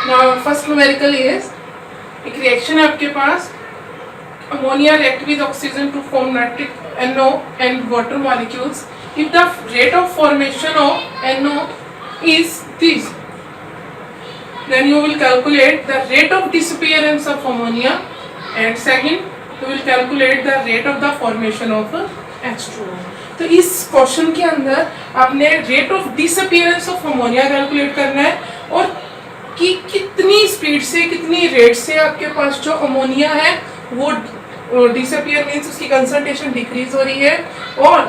Now first numerical is एक reaction है आपके पास, ammonia react with oxygen to form nitric NO and water molecules. If the rate of formation of NO is this, then you will calculate the rate of disappearance of ammonia, and second you will calculate the rate of the formation of H2O. तो इस question के अंदर आपने rate of disappearance of ammonia calculate करना है और कि कितनी स्पीड से कितनी रेट से आपके पास जो अमोनिया है वो डिसअपियर मीन्स उसकी कंसंट्रेशन डिक्रीज हो रही है, और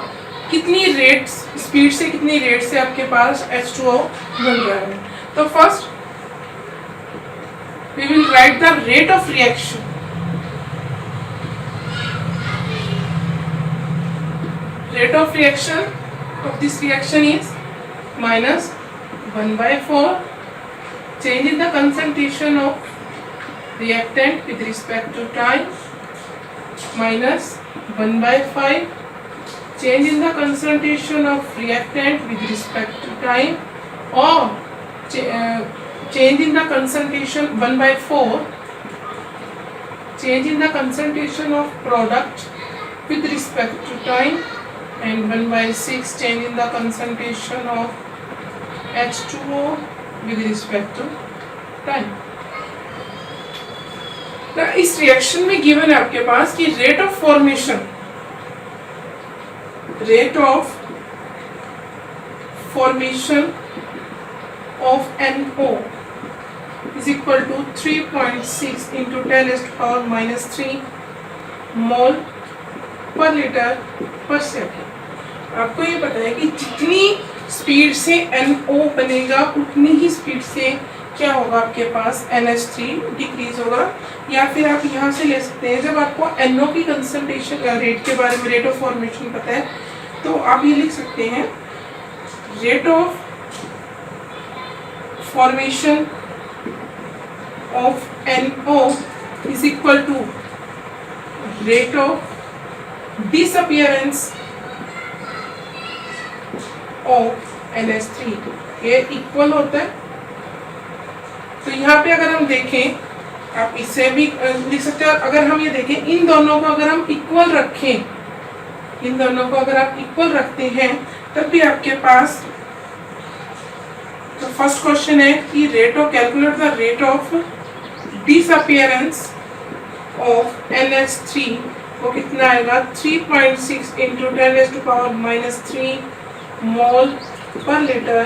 कितनी रेट स्पीड से कितनी रेट से आपके पास H2O बन रहा है. तो first we will write the rate of reaction. Rate of reaction of this reaction is minus 1/4 change in the concentration of reactant with respect to time, minus 1/5 change in the concentration of reactant with respect to time, or change in the concentration 1/4 change in the concentration of product with respect to time, and 1/6 change in the concentration of H2O with respect to time. इस reaction में given है आपके पास कि rate of formation of NO is equal to 3.6 into 10⁻³ mole per litre per second. आपको ये पता है कि जितनी स्पीड से NO बनेगा उतनी ही स्पीड से क्या होगा आपके पास NH3 डिक्रीज होगा. या फिर आप यहाँ से ले सकते हैं, जब आपको NO की कंसंट्रेशन रेट के बारे में, रेट ऑफ फॉर्मेशन पता है, तो आप ये लिख सकते हैं rate of formation of NO is equal to rate of disappearance of NH3. ये इक्वल होता है. तो यहाँ पे अगर हम देखें, आप इसे भी लिख सकते हैं. अगर हम ये देखें, इन दोनों को अगर हम इक्वल रखें, इन दोनों को अगर आप इक्वल रखते हैं तब भी आपके पास, तो फर्स्ट क्वेश्चन है कि rate of calculate the rate of disappearance of NH3, वो कितना आएगा 3.6 into 10⁻³ मोल पर लीटर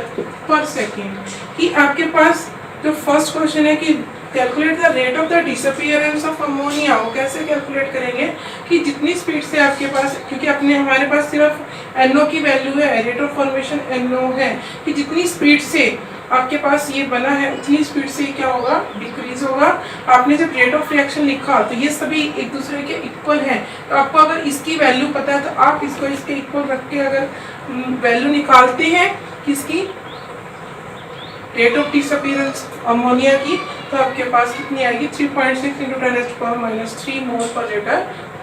पर सेकेंड. कि आपके पास जो फर्स्ट क्वेश्चन है कि calculate the rate of the disappearance of ammonia, वो कैसे कैलकुलेट करेंगे कि जितनी स्पीड से आपके पास, क्योंकि अपने हमारे पास सिर्फ NO की वैल्यू है, रेट ऑफ फॉर्मेशन NO है, कि जितनी स्पीड से आपके पास ये बना है उतनी स्पीड से क्या होगा, डिक्रीज होगा. आपने जब रेट ऑफ रिएक्शन लिखा तो ये सभी एक दूसरे के इक्वल हैं. तो आपको अगर इसकी वैल्यू पता है तो आप इसको इसके इक्वल रख के अगर वैल्यू निकालते हैं किसकी, रेट ऑफ डिसअपियरेंस अमोनिया की, तो आपके पास कितनी आएगी 3.6 into 10⁻³ मोल per litre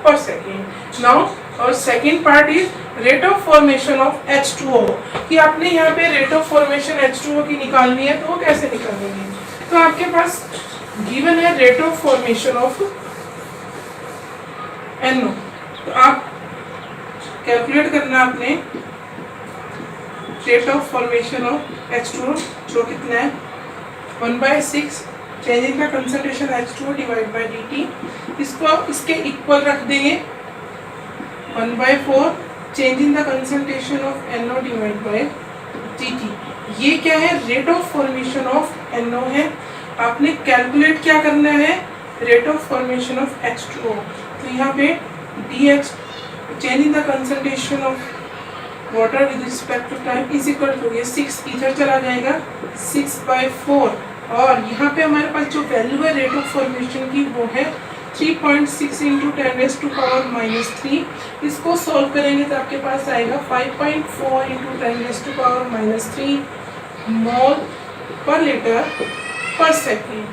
per second. Now और second part is rate of formation of H2O. कि आपने यहाँ पे रेट ऑफ फॉर्मेशन H2O की निकालनी है, तो वो कैसे निकालेंगे. तो आपके पास गिवन है rate of formation of NO. तो आप कैलकुलेट करना आपने rate of formation of H2O, जो कितना है 1/6 change in the concentration H2O divide by dt. इसको इसके इक्वल रख देंगे 1/4 change in the concentration of NO divide by dt. ये क्या है, rate of formation of NO है. आपने कैलकुलेट क्या करना है, rate of formation of H2O. तो यहाँ पे dH change in the concentration of water with respect to time is equal to, ये 6 इधर चला जाएगा 6/4, और यहाँ पे हमारे पास जो वैल्यू है रेट ऑफ फॉर्मेशन की वो है 3.6 into 10⁻³ इसको सॉल्व करेंगे तो आपके पास आएगा 5.4 into 10⁻³ मोल पर लीटर पर सेकेंड.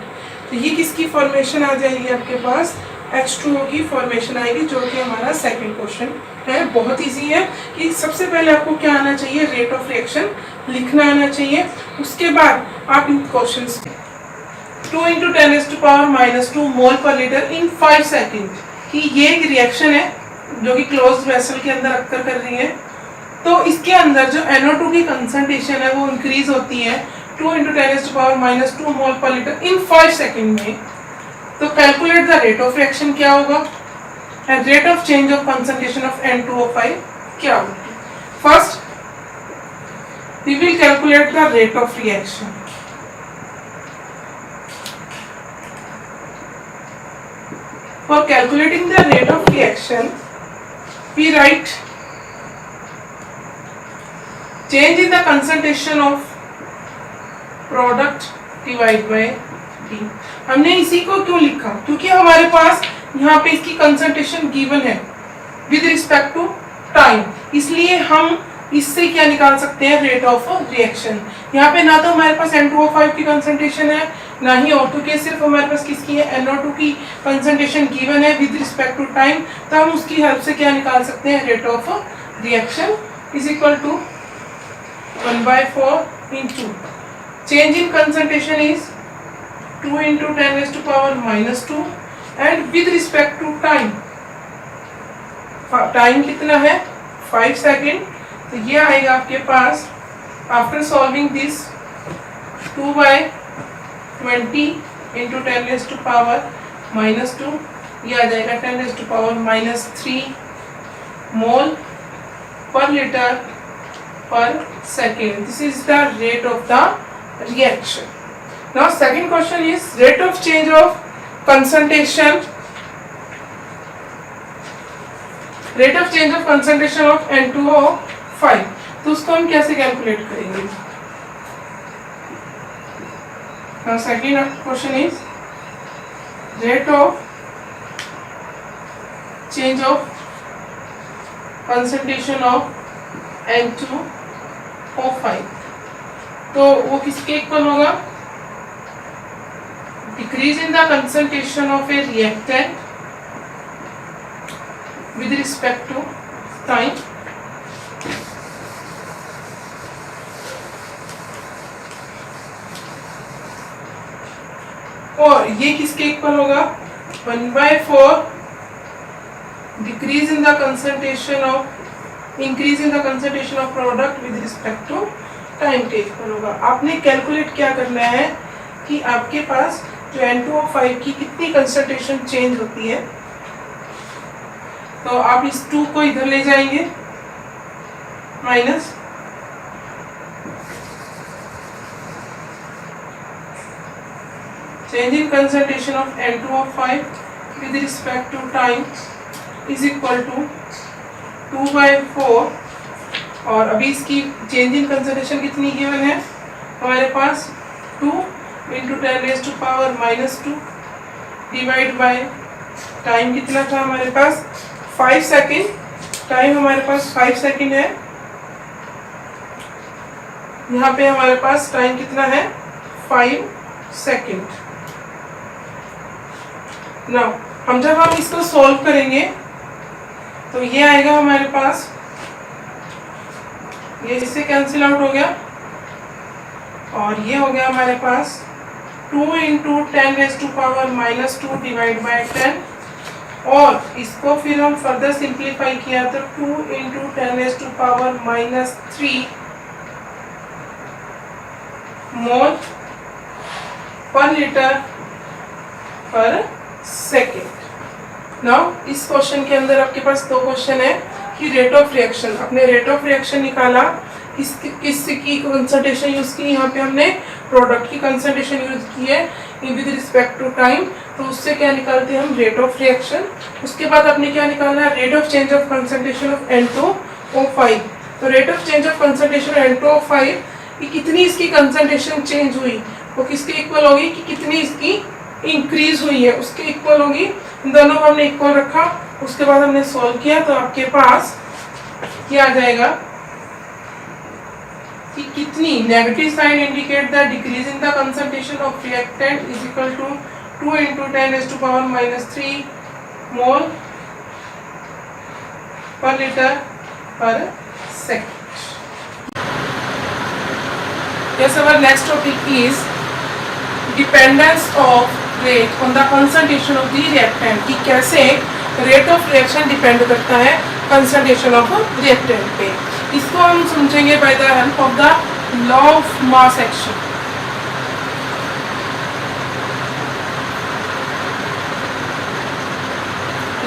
तो ये किसकी फॉर्मेशन आ जाएगी, आपके पास H2O की फॉर्मेशन आएगी, जो कि हमारा सेकंड क्वेश्चन है. बहुत इजी है कि सबसे पहले आपको क्या आना चाहिए, रेट ऑफ रिएक्शन लिखना आना चाहिए. उसके बाद आप इन questions 2 into 10⁻⁻² mole per litre in 5 second कि ये एक रिएक्शन है जो कि क्लोज्ड वेसल के अंदर अक्कर कर रही है। तो इसके अंदर जो NO2 की कंसंट्रेशन है वो इंक्रीज होती है 2 into 10⁻⁻² mole per litre in 5 second में। तो calculate the rate of reaction क्या होगा and rate of change of concentration of N2O5 क्या होगी। First we will calculate the rate of reaction. For calculating the rate of reaction, we write change in the concentration of product divided by D। हमने इसी को क्यों लिखा? क्योंकि हमारे पास यहाँ पे इसकी कंसंट्रेशन गिवन है विद रिस्पेक्ट टू टाइम, इसलिए हम इससे क्या निकाल सकते हैं रेट ऑफ रिएक्शन। यहाँ पे ना तो हमारे पास N2O5 की कंसंट्रेशन है ना ही O2 के, सिर्फ हमारे पास किसकी है NO2 की कंसंट्रेशन गिवन है विद रिस्पेक्ट टू टाइम। तो हम उसकी हेल्प से क्या निकाल सकते हैं rate of reaction is equal to 1/4 into change in concentration is 2 into 10⁻⁻² and with respect to time, time कितना है 5 सेकेंड। तो ये आएगा आपके पास आफ्टर सॉल्विंग दिस 2/20 इंटू 10⁻⁻², ये आ जाएगा 10⁻⁻³ mole per litre per second. This is the rate of the reaction. Now second question is rate of change of concentration, rate of change of concentration of N2O5। तो उसको हम कैसे calculate करेंगे? Now second question is rate of change of concentration of N2O5। तो वो किसके equal होगा? Decrease in the concentration of a reactant with respect to time और ये किसके इक्वल होगा? 1/4 decrease in the concentration of increase in the concentration of product with respect to time के equal होगा। आपने कैलकुलेट क्या करना है कि आपके पास जो N2O5 की कितनी कंसंट्रेशन चेंज होती है। तो आप इस 2 को इधर ले जाएंगे minus, change in concentration of N2O5 with respect to time is equal to 2/4 और अभी इसकी चेंज इन कंसंट्रेशन कितनी गिवन है हमारे पास 2 इंटू 10⁻⁻² डिवाइड बाय टाइम कितना था हमारे पास 5 सेकेंड। टाइम हमारे पास 5 सेकेंड है, यहाँ पे हमारे पास टाइम कितना है 5 सेकेंड। नाउ हम जब हम इसको सॉल्व करेंगे तो ये आएगा हमारे पास, ये इससे कैंसिल आउट हो गया और ये हो गया हमारे पास 2 इंटू 10⁻⁻² डिवाइड बाय 10 और इसको फिर हम फर्दर सिंप्लीफाई किया तो 2 into 10⁻⁻³ mole per litre per second. Now इस क्वेश्चन के अंदर आपके पास 2 क्वेश्चन है कि रेट ऑफ रिएक्शन, अपने रेट ऑफ रिएक्शन निकाला, किसकी कंसंट्रेशन यूज की, यहाँ पे हमने प्रोडक्ट की कंसंट्रेशन यूज की है विद रिस्पेक्ट टू टाइम। तो उससे क्या निकालते हैं हम रेट ऑफ रिएक्शन। उसके बाद आपने क्या निकालना है rate of change of concentration of N2O5। तो rate of change of concentration of N2O5 कि कितनी इसकी कंसंट्रेशन चेंज हुई वो किसके इक्वल होगी कि कितनी इसकी इंक्रीज हुई है उसके इक्वल होगी। दोनों को हमने इक्वल रखा, उसके बाद हमने सॉल्व किया तो आपके पास क्या आ जाएगा कि कितनी negative sign indicate the decrease in the concentration of reactant is equal to 2 into 10⁻⁻³ mole per litre per second. Yes, our next topic is dependence of rate on the concentration of the reactant, कि कैसे rate of reaction depend करता है concentration of reactant पे। इसको हम समझेंगे by the help of the law of mass action.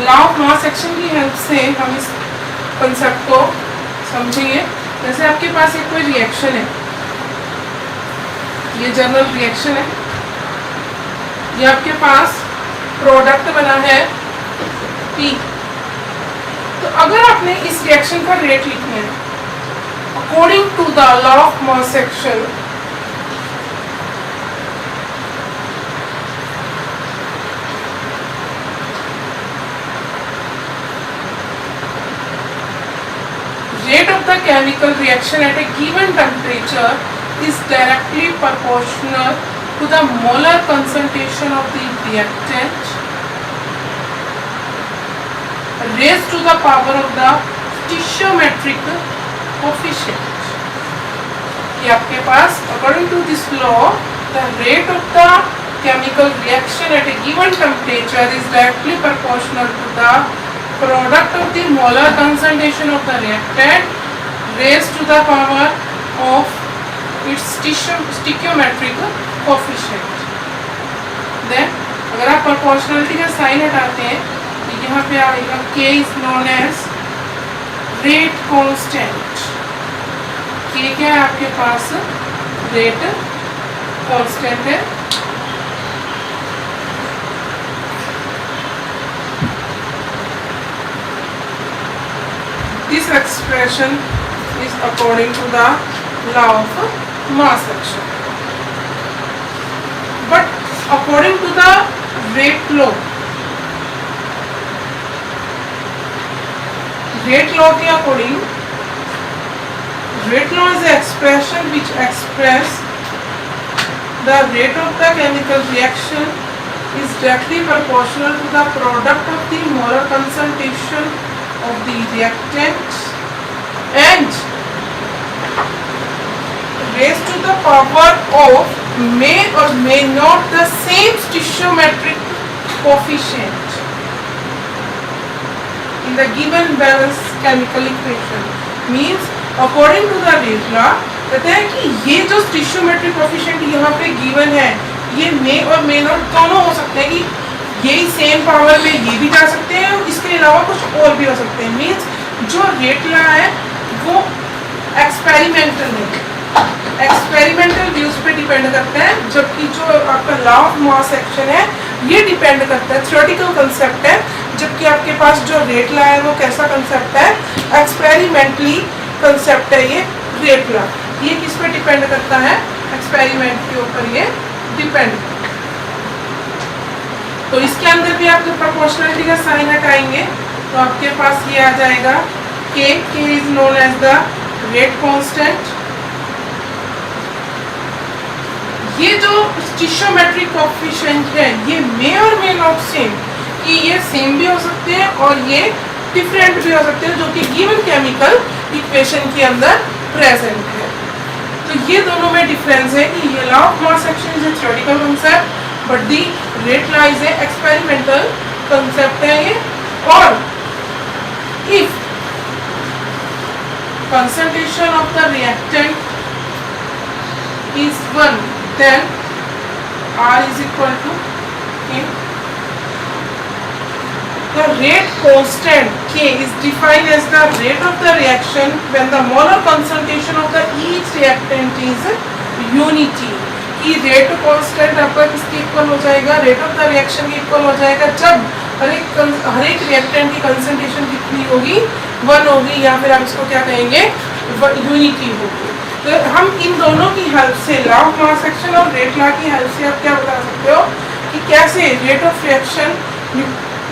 Law of mass action की help से हम इस कंसेप्ट को समझेंगे। जैसे आपके पास एक कोई रिएक्शन है, ये जनरल रिएक्शन है, ये आपके पास प्रोडक्ट बना है P। तो अगर आपने इस रिएक्शन का रेट लिखना है according to the law of mass action, rate of the chemical reaction at a given temperature is directly proportional to the molar concentration of the reactant raised to the power of the stoichiometric coefficient। ये आपके पास according to this law the rate of the chemical reaction at a given temperature is directly proportional to the product of the molar concentration of the reactant raised to the power of its stoichiometric coefficient। Then अगर आप proportionality का sign हटाते हैं तो यहाँ पे आएगा K is known as rate constant। K क्या है आपके पास? rate constant है। This expression is according to the law of mass action, but according to the rate law के according, rate law is the expression which express the rate of the chemical reaction is directly proportional to the product of the molar concentration of the reactant and raised to the power of may or may not the same stoichiometric coefficient in the given balanced chemical equation। means according to the rate law कहते हैं कि ये जो stoichiometric coefficient यहाँ पे given है, ये may और may not दोनों हो सकते हैं, कि यही सेम पावर में ये भी जा सकते हैं और इसके अलावा कुछ और भी हो सकते हैं। मीन्स जो रेट लॉ है वो एक्सपेरिमेंटल है, एक्सपेरिमेंटल व्यूज पे डिपेंड करता है, जबकि जो आपका लॉ ऑफ मास एक्शन है ये डिपेंड करता है, थ्योरेटिकल कंसेप्ट है, जबकि आपके पास जो रेट लॉ है वो कैसा कंसेप्ट है? एक्सपेरिमेंटली कंसेप्ट है ये रेट लॉ। ये किस पे डिपेंड करता है? एक्सपेरिमेंट के ऊपर ये डिपेंड। तो इसके अंदर भी आप जब प्रोपोर्शनलिटी का साइन हटाएंगे तो आपके पास ये आ जाएगा K is known as the rate constant। ये जो stoichiometric coefficient है ये may और may not same, कि ये सेम भी हो सकते हैं और ये डिफरेंट भी हो सकते हैं, जो कि गिवन केमिकल इक्वेशन के अंदर प्रेजेंट है। तो ये दोनों में डिफरेंस है कि ये law of mass action is a theoretical concept but the rate law is a experimental concept है ये। और if concentration of the reactant is 1 then R is equal to K। The rate constant K is defined as the rate of the reaction when the molar concentration of the each reactant is unity। कि rate constant आपका किसके equal हो जाएगा? Rate of the reaction के equal हो जाएगा जब हर एक रिएक्टेंट की कंसंट्रेशन कितनी होगी? 1 होगी, या फिर आप इसको क्या कहेंगे? यूनिटी होगी। तो हम इन दोनों की हेल्प से, लॉ ऑफ मास एक्शन और रेट लॉ की हेल्प से आप क्या बता सकते हो कि कैसे रेट ऑफ रिएक्शन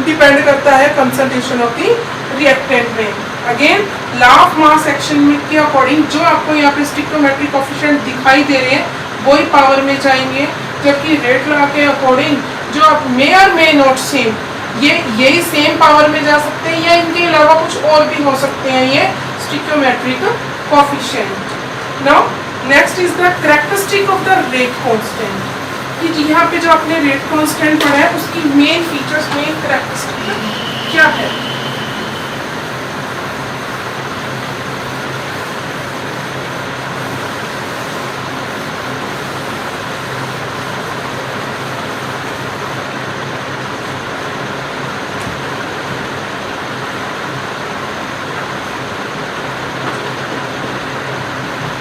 डिपेंड करता है कंसंट्रेशन ऑफ द रिएक्टेंट में। Again law of mass action के अकॉर्डिंग जो आपको यहाँ पे स्टिक्योमेट्रिक कोएफिशिएंट दिखाई दे रहे हैं वही पावर में जाएंगे, जबकि रेट लॉ के अकॉर्डिंग जो आप मे और मे नॉट सेम, ये यही सेम पावर में जा सकते हैं या इनके अलावा कुछ और भी हो सकते हैं ये stoichiometric coefficient. Now next is the characteristic of the rate constant. कि यहाँ पे जो आपने रेट कांस्टेंट पढ़ा है उसकी मेन फीचर्स, मेन कैरेक्टरिस्टिक क्या है?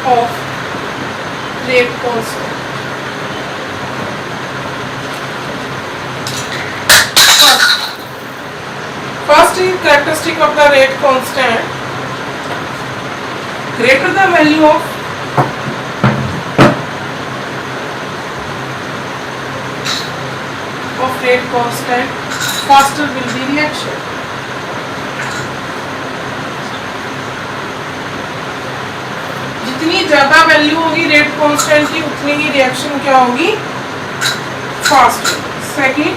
of rate constant. First is characteristic of the rate constant. Greater the value of rate constant, faster will be reaction. जितनी ज्यादा वैल्यू होगी रेट कांस्टेंट की उतनी ही रिएक्शन क्या होगी? Fast. Second,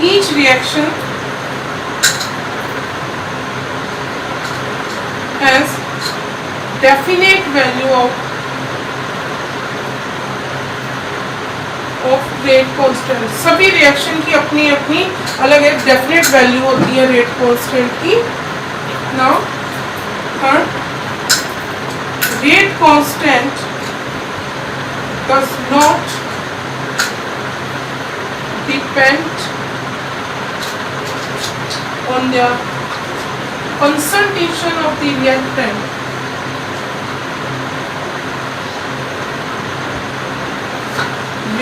each reaction has definite value of rate constant. सभी reaction की अपनी अपनी अलग एक डेफिनेट वैल्यू होती है रेट कांस्टेंट की. Now third, rate constant does not depend on the concentration of the reactant.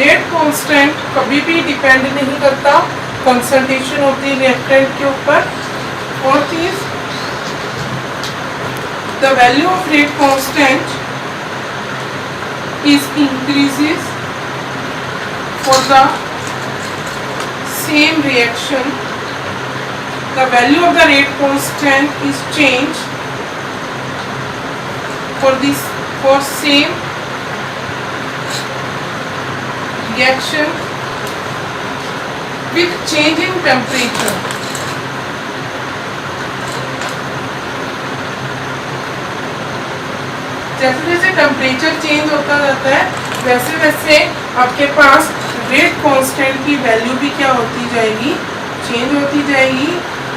Rate constant कभी भी डिपेंड नहीं करता concentration of the reactant के ऊपर. Fourth is the value of rate constant is increases for the same reaction. The value of the rate constant is changed for same reaction with change in temperature. जैसे जैसे temperature change होता जाता है वैसे वैसे आपके पास रेट कांस्टेंट की value भी क्या होती जाएगी? चेंज होती जाएगी.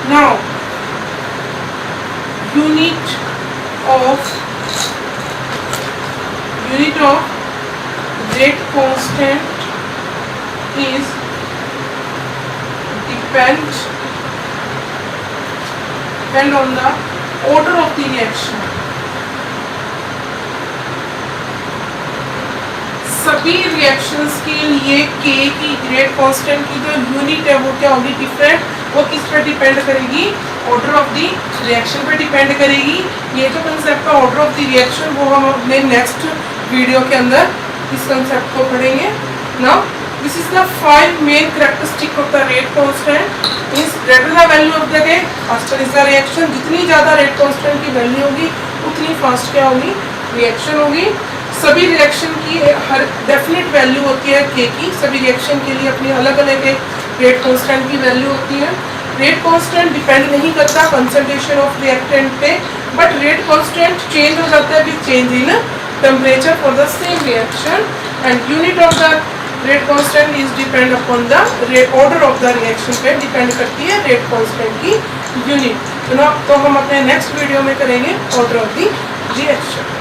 Now unit of rate constant is depend on the order of the reaction. सभी रिएक्शंस के लिए K की रेट कांस्टेंट की जो यूनिट है वो क्या होगी? डिफरेंट. वो किस पर डिपेंड करेगी? ऑर्डर ऑफ द रिएक्शन पर डिपेंड करेगी. ये जो कंसेप्ट है ऑर्डर ऑफ द रिएक्शन वो हम अपने नेक्स्ट वीडियो के अंदर इस कंसेप्ट को पढ़ेंगे. Now this is the 5 main characteristic of the rate constant. Means greater the value of the rate faster is the reaction. जितनी ज्यादा रेट कांस्टेंट की वैल्यू होगी उतनी फास्ट क्या होगी? रिएक्शन होगी. सभी रिएक्शन की हर डेफिनेट वैल्यू होती है K की. सभी रिएक्शन के लिए अपनी अलग अलग एक रेट कांस्टेंट की वैल्यू होती है. रेट कांस्टेंट डिपेंड नहीं करता कंसंट्रेशन ऑफ रिएक्टेंट पे, बट रेट कांस्टेंट चेंज हो जाता है with change in temperature for the same reaction. And unit of the rate constant is depend upon the order of the reaction पे depend करती है rate constant की unit. तो हम अपने नेक्स्ट वीडियो में करेंगे ऑर्डर ऑफ द रिएक्शन.